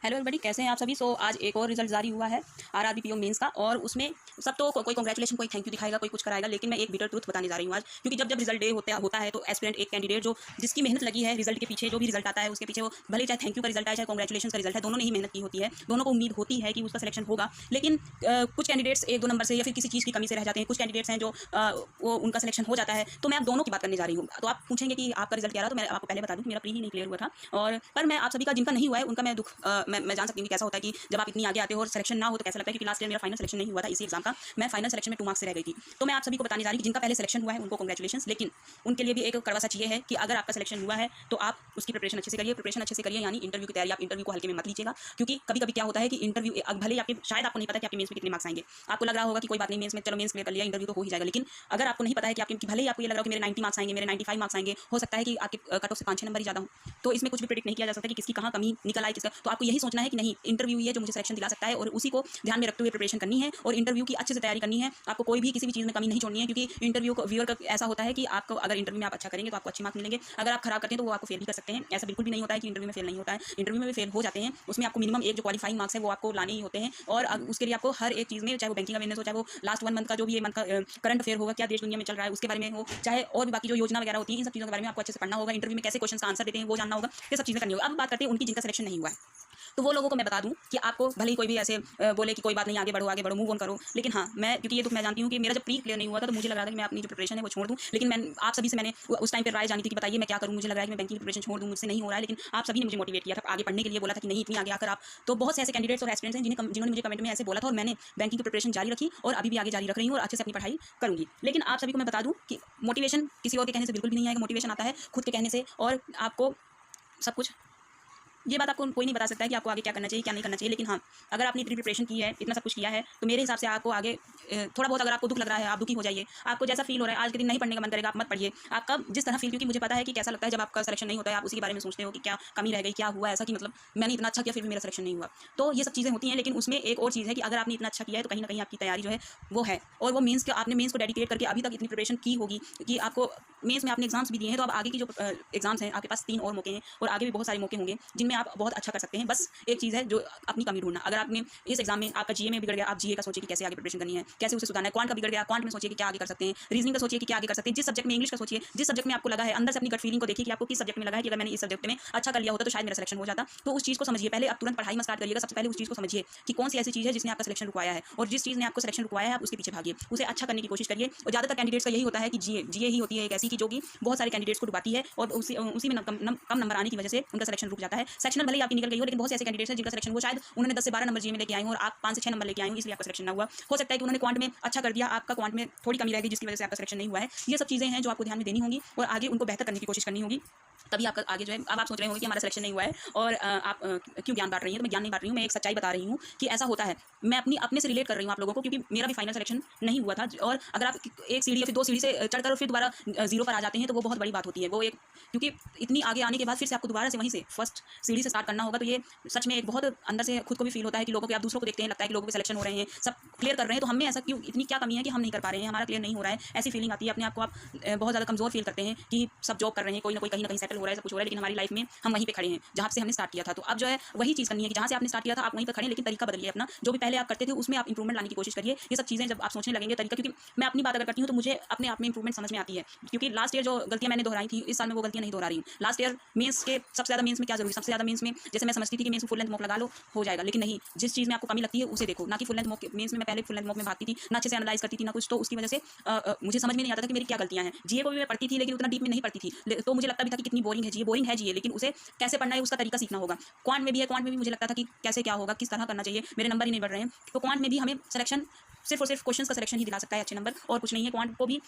Hello everybody, कैसे हैं आप सभी। आज एक और रिजल्ट जारी हुआ है आरआरबी पीओ मेंस का, और उसमें सब तो कोई कांग्रेचुलेशन, कोई थैंक यू दिखाएगा, कोई कुछ कराएगा, लेकिन मैं एक बिटर ट्रूथ बताने जा रही हूँ आज। क्योंकि जब रिजल्ट डे होता है तो एस्पिरेंट एक कैंडिडेट जो जिसकी मेहनत लगी है रिजल्ट के पीछे, जो भी रिजल्ट आता है उसके पीछे, वो भले चाहे थैंक यू का रिजल्ट आए चाहे कांग्रेचुलेशन का रिजल्ट है, दोनों ने ही मेहनत की होती है, दोनों को उम्मीद होती है कि उसका सिलेक्शन होगा। लेकिन कुछ कैंडिडेट्स एक दो नंबर से या फिर किसी चीज़ की कमी से रह जाते हैं, कुछ कैंडिडेट्स हैं जो वो उनका सिलेक्शन हो जाता है। तो मैं आप दोनों की बात करने जा रही हूँ। तो आप पूछेंगे कि आपका रिजल्ट क्या रहा, तो मैं आपको पहले बता दूँ मेरा प्री ही नहीं क्लियर हुआ था। और पर मैं आप सभी का जिनका नहीं हुआ है उनका मैं दुख मैं जान सकती हूँ कि कैसा होता है कि जब आप इतनी आगे आते हो और सिलेक्शन ना हो तो कैसा लगता है। क्योंकि लास्ट ईयर मेरा फाइनल सिलेक्शन नहीं हुआ था इसी एग्जाम का, मैं फाइनल सिलेक्शन में 2 मार्क्स से रह गई थी। तो मैं आप सभी को बताने जा रही हूँ कि जिनका पहले सिलेक्शन हुआ है उनको कांग्रेचुलेशन, लेकिन उनके लिए भी एक कड़वा सच ये है कि अगर आपका सिलेक्शन हुआ है तो आप उसकी प्रिपरेशन अच्छे से करिए, प्रिपरेशन अच्छे से करिए, यानी इंटरव्यू की तैयारी आप इंटरव्यू को हल्के में मत लीजिएगा। क्योंकि कभी कभी क्या होता है कि इंटरव्यू भले ही आपके शायद आपको नहीं पता कि आपके मेंस में कितने मार्क्स आएंगे, आपको लग रहा होगा कि कोई बात नहीं मेंस में चलो मेंस क्लियर कर लिया, इंटरव्यू तो हो ही जाएगा। लेकिन अगर आपको नहीं पता है कि आपके भले ही आपको ये लग रहा हो कि मेरे 90 मार्क्स आएंगे, मेरे 95 मार्क्स आएंगे, हो सकता है कि आपके कट ऑफ से 5-6 नंबर ही ज़्यादा हो। तो इसमें कुछ भी प्रेडिक्ट नहीं किया जा सकता कि किसकी कहाँ कमी निकल आए किसका। तो आपको यही सोचना है कि नहीं, इंटरव्यू ही है जो मुझे सिलेक्शन दिला सकता है, और उसी को ध्यान में रखते हुए प्रिपरेशन करनी है और इंटरव्यू की अच्छे से तैयारी करनी है। आपको कोई भी किसी भी चीज़ में कमी नहीं छोड़नी है, क्योंकि इंटरव्यू को व्यूअर का ऐसा होता है कि आपको अगर इंटरव्यू में आप अच्छा करेंगे तो आपको अच्छे मार्क्स मिलेंगे, अगर आप खराब करते हैं तो वो आपको फेल भी कर सकते हैं। ऐसा बिल्कुल भी नहीं होता है कि इंटरव्यू में फेल नहीं होता है, इंटरव्यू में भी फेल हो जाते हैं। उसमें आपको मिनिमम एक जो क्वालिफाइंग मार्क्स है वो आपको लाने ही होते हैं, और उसके लिए आपको हर एक चीज़ में, चाहे वो बैंकिंग अवेयरनेस हो, चाहे वो लास्ट 1 मंथ का जो भी ये मंथ का करंट अफेयर होगा, क्या देश दुनिया में चल रहा है उसके बारे में हो, चाहे और भी बाकी जो योजना वगैरह होती है, इन सब चीज़ों के बारे में आपको अच्छे से पढ़ना होगा। इंटरव्यू में कैसे क्वेश्चन का आंसर देते हैं वो जानना होगा, ये सब चीज़ें करनी होगी। अब बात करते हैं उनकी जिनका सिलेक्शन नहीं हुआ है। तो वो लोगों को मैं बता दूं कि आपको भले ही कोई भी ऐसे बोले कि कोई बात नहीं, आगे बढ़ो मूव ऑन करो, लेकिन हाँ, मैं क्योंकि ये तो मैं जानती हूँ कि मेरा जब प्री क्लियर नहीं हुआ था तो मुझे लग रहा था कि मैं अपनी जो प्रिपरेशन है वो छोड़ दूँ। लेकिन मैं आप सभी से मैंने उस टाइम पे राय जानी थी कि बताइए मैं क्या करूँ, मुझे लग रहा है कि मैं बैंकिंग की प्रिपरेशन छोड़ दूँ, मुझसे नहीं हो रहा है। लेकिन आप सभी ने मुझे मोटिवेट किया था, आगे पढ़ने के लिए बोला था कि नहीं, इतनी आगे आकर आप। तो बहुत से ऐसे कैंडिडेट्स और एस्पिरेंट्स हैं जिन्होंने मुझे कमेंट में ऐसे बोला था, और मैंने बैंकिंग की प्रिपरेशन जारी रखी और अभी भी आगे जारी रख रही हूँ और अच्छे से अपनी पढ़ाई करूँगी। लेकिन आप सभी को मैं बता दूँ कि मोटिवेशन किसी और के कहने से बिल्कुल भी नहीं आएगा, मोटिवेशन आता है खुद के कहने से। और आपको सब कुछ, ये बात आपको कोई नहीं बता सकता है कि आपको आगे क्या करना चाहिए क्या नहीं करना चाहिए। लेकिन हाँ, अगर आपने इतनी प्रिपरेशन की है, इतना सब कुछ किया है, तो मेरे हिसाब से आपको आगे थोड़ा बहुत, अगर आपको दुख लग रहा है आप दुखी हो जाइए। आपको जैसा फील हो रहा है आज के दिन नहीं पढ़ने का मन करेगा, आप मत पढ़िए। आपका जिस तरह फील, क्योंकि मुझे पता है कि कैसा लगता है जब आपका सिलेक्शन नहीं होता है, आप उसी के बारे में सोचते हो कि क्या कमी रह गई, क्या हुआ ऐसा कि मतलब मैंने इतना अच्छा किया फिर भी मेरा सिलेक्शन नहीं हुआ। तो ये सब चीज़ें होती हैं। लेकिन उसमें एक और चीज़ है कि अगर आपने इतना अच्छा किया है तो कहीं ना कहीं आपकी तैयारी जो है वो है, और वो मेंस के आपने मेंस को डेडिकेट करके अभी तक इतनी प्रिपरेशन की होगी कि आपको मेंस में आपने एग्जाम्स भी दिए हैं। तो अब आगे की जो एग्जाम्स हैं आपके पास 3 और मौके हैं, और आगे भी बहुत सारे मौके होंगे जिनमें आप बहुत अच्छा कर सकते हैं। बस एक चीज़ है जो अपनी कमी ढूंढना। अगर आपने इस एग्जाम में आपका जीए में बिगड़ गया, आप जीए का सोचिए कि कैसे आगे प्रिपरेशन करनी है, कैसे उसे सुधारना है। क्वांट का बिगड़ गया, क्वांट में सोचिए कि क्या आगे कर सकते हैं। रीजनिंग का सोचिए कि क्या आगे कर सकते हैं। जिस सब्जेक्ट में, इंग्लिश का सोचिए, जिस सब्जेक्ट में आपको लगा है, अंदर से अपनी गट फीलिंग को देखिए कि आपको किस सब्जेक्ट में लगा है कि अगर मैंने इस सब्जेक्ट में अच्छा कर लिया होता तो शायद मेरा सिलेक्शन हो जाता। तो उस चीज़ को समझिए, पहले आप तुरंत पढ़ाई में स्टार्ट करिएगा। सबसे पहले उस चीज़ को समझिए कि कौन सी ऐसी चीज़ है जिसने आपका सिलेक्शन रुकवाया है, और जिस चीज़ ने आपको सिलेक्शन रुकवाया है आप उसके पीछे भागिए, उसे अच्छा करने की कोशिश करिए। और ज़्यादातर कैंडिडेट्स का यही होता है कि जीए ही होती है एक ऐसी कि जो कि बहुत सारे कैंडिडेट्स को डुबाती है, और उसी में कम नंबर आने की वजह से उनका सिलेक्शन रुक जाता है। सेक्शनल भले ही आपकी निकल गई हो, लेकिन बहुत से ऐसे कैंडिडेट्स हैं जिनका सिलेक्शन वो शायद उन्होंने 10 से 12 नंबर जीए में लेके आए हो और आप 5 से 6 नंबर लेके आए हो, इसलिए आपका सिलेक्शन ना हुआ। हो सकता है कि उन्होंने क्वांट में अच्छा कर दिया, आपका क्वांट में थोड़ी कमी रह गई जिसकी वजह से आपका सिलेक्शन नहीं हुआ है। ये सब चीज़ें हैं जो आपको ध्यान में देनी होंगी और आगे उनको बेहतर करने की कोशिश करनी होगी, तभी आपका आगे जो है। अब आप सोच रहे होंगे कि हमारा सिलेक्शन नहीं हुआ है और आप क्यों ज्ञान बांट रही हैं। तो मैं ज्ञान नहीं बांट रही हूँ, मैं एक सच्चाई बता रही हूँ कि ऐसा होता है। मैं अपने से रिलेट कर रही हूँ आप लोगों को, क्योंकि मेरा भी फाइनल सिलेक्शन नहीं हुआ था। और अगर आप एक सीढ़ी या फिर 2 सीढ़ी से चढ़कर फिर दोबारा 0 पर आ जाते हैं तो वो बहुत बड़ी बात होती है। वो एक, क्योंकि इतनी आगे आने के बाद फिर से आपको दोबारा से वहीं से फर्स्ट सीढ़ी से स्टार्ट करना होगा। तो ये सच में एक बहुत अंदर से खुद को भी फील होता है कि लोगों के, आप दूसरों को देखते हैं, लगता है कि लोगों के सिलेक्शन हो रहे हैं, सब क्लियर कर रहे हैं, तो हमें ऐसा क्यों, इतनी क्या कमी है कि हम नहीं कर पा रहे हैं, हमारा क्लियर नहीं हो रहा है, ऐसी फीलिंग आती है। अपने आप को आप बहुत ज़्यादा कमजोर फील करते हैं कि सब जॉब कर रहे हैं, कोई ना कोई कहीं ना कहीं सेटल हो रहा है, सब कुछ हो रहा है, लेकिन हमारी लाइफ में हम वहीं पे खड़े हैं जहाँ से हमने स्टार्ट किया था। तो अब जो है वही चीज़ करनी है कि जहाँ से आपने स्टार्ट किया था आप वहीं पर खड़े, लेकिन तरीका बदलिए अपना। जो भी पहले आप करते थे उसमें आप इंप्रूवमेंट लाने की कोशिश करिए। ये सब चीज़ें जब आप सोचने लगेंगे तरीका, क्योंकि मैं अपनी बात अगर करती हूँ तो मुझे अपने आप में इंप्रूवमेंट समझ में आती है। क्योंकि लास्ट ईयर जो गलतियाँ मैंने दोहराई थी, इस साल में वो गलतियाँ नहीं दोहरा रही हूँ। लास्ट ईयर मेंस के सबसे ज़्यादा, मेंस में क्या जरूरी, सबसे ज़्यादा मेंस में जैसे मैं समझती थी कि मेंस में फुल लेंथ मॉक लगा लो हो जाएगा, लेकिन नहीं, जिस चीज़ में आपको कमी लगती है उसे देखो, ना कि फुल लेंथ मॉक। मेंस में मैं पहले फुल लेंथ मॉक में भागती थी, ना अच्छे से एनालाइज करती थी, ना कुछ। तो उसकी वजह से मुझे समझ में नहीं आता था कि मेरी क्या गलतियाँ हैं। जीए को भी मैं पढ़ती थी लेकिन उतना डीप में नहीं पढ़ती थी, तो मुझे लगता भी था कि कितनी बोरिंग है जीए। बोरिंग है जीए, लेकिन उसे कैसे पढ़ना है उसका तरीका सीखना होगा। क्वांट में भी है, क्वांट में भी मुझे लगता था कि कैसे क्या होगा, किस तरह करना चाहिए, मेरे नंबर ही नहीं बढ़ रहे हैं। तो क्वांट में भी हमें सिलेक्शन सिर्फ और सिर्फ क्वेश्चंस का सिलेक्शन ही दिला सकता है अच्छे नंबर, और कुछ नहीं है क्वांट को भी।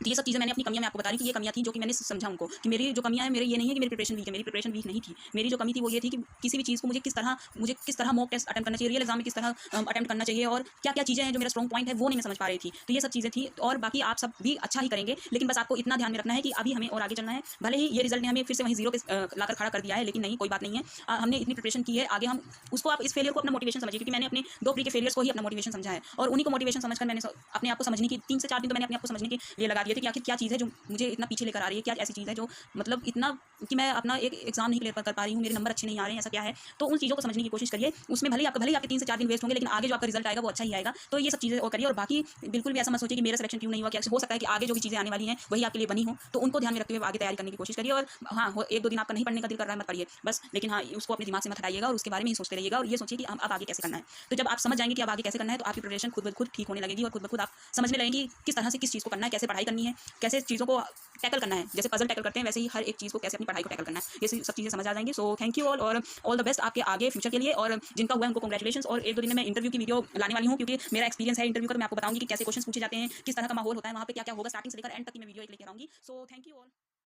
तो ये सब चीज़ें मैंने अपनी कमियां मैं आपको बता रही हूँ कि ये कमियां थी जो कि मैंने समझा उनको कि मेरी जो कमियां हैं, मेरे ये नहीं है कि मेरी प्रिपरेशन वीक है, मेरी प्रिपरेशन वीक नहीं थी। मेरी जो कमी थी वो ये थी कि किसी भी चीज़ को मुझे किस तरह मॉक टेस्ट अटेम्प्ट करना चाहिए, रियल एग्जाम में किस तरह अटेम्प्ट करना चाहिए, और क्या क्या चीज़ें हैं जो मेरा स्ट्रॉन्ग पॉइंट है वो नहीं मैं समझ पा रही थी। तो ये सब चीज़ें थी, और बाकी आप सब भी अच्छा ही करेंगे, लेकिन बस आपको इतना ध्यान में रखना है कि अभी हमें और आगे चलना है। भले ही ये रिजल्ट ने हमें फिर से वहीं 0 पे लाकर खड़ा कर दिया है, लेकिन नहीं, कोई बात नहीं है। हमने इतनी प्रिपरेशन की है, आगे हम उसको, आप इस फेलियर को अपना मोटिवेशन समझिए, क्योंकि मैंने अपने 2 प्री के फेलियर्स को ही अपना मोटिवेशन समझा है, और उन्हीं को मोटिवेशन समझकर मैंने अपने आप को समझने की 3 से 4 दिन तो मैंने अपने आप को समझने के लिए लगा दिए थे कि आखिर क्या चीज़ है जो मुझे इतना पीछे लेकर आ रही है, क्या ऐसी चीज़ है जो मतलब इतना कि मैं अपना एक एग्जाम नहीं क्लियर कर पा रही हूँ, मेरे नंबर अच्छे नहीं आ रहे हैं, ऐसा क्या है। तो उन चीज़ों को समझने की कोशिश करिए, उसमें भले ही आपके 3 से 4 दिन वेस्ट होंगे, लेकिन आगे जो आपका रिजल्ट आएगा वो अच्छा ही आएगा। तो ये सब चीज़ें और करिए, और बाकी बिल्कुल भी ऐसा मत सोचिए कि मेरा सिलेक्शन क्यों नहीं हुआ, क्या हो सकता है कि आगे जो भी चीज़ें आने वाली हैं वही आपके लिए बनी हो, तो उनको ध्यान में रखते हुए आगे तैयारी करने की कोशिश करिए। और हाँ, 1-2 दिन आपका नहीं पढ़ने का दिल कर रहा है, मत पढ़िए बस, लेकिन हाँ, उसको अपने दिमाग से मत हटाइएगा और उसके बारे में ही सोचते रहिएगा और ये सोचिए कि अब आगे कैसे करना है। तो जब आप समझ जाएंगे कि अब आगे कैसे करना है, तो आपकी प्रिपरेशन खुद ब खुद ठीक होने लगेगी और खुद ब खुद आप समझने लगेंगे कि किस तरह से किस चीज़ को करना है, कैसे पढ़ाई करनी है, कैसे चीज़ों को टैकल करना है। जैसे पजल टैकल करते हैं वैसे ही हर एक चीज़ को कैसे अपनी पढ़ाई को टैकल करना है, ये सब चीज़ें समझ आ जाएंगी। सो थैंक यू ऑल, और ऑल द बेस्ट आपके आगे फ्यूचर के लिए। और जिनका हुआ है उनको कांग्रेचुलेशंस। और 1-2 दिन में मैं इंटरव्यू की वीडियो लाने वाली हूँ, क्योंकि मेरा एक्सपीरियंस है इंटरव्यू का, तो मैं आपको बताऊंगी कि कैसे क्वेश्चन पूछे जाते हैं, किस तरह का माहौल होता है वहाँ पे, क्या क्या होगा, स्टार्टिंग से लेकर एंड तक की मैं वीडियो एक लेकर आऊँगी। So thank you all.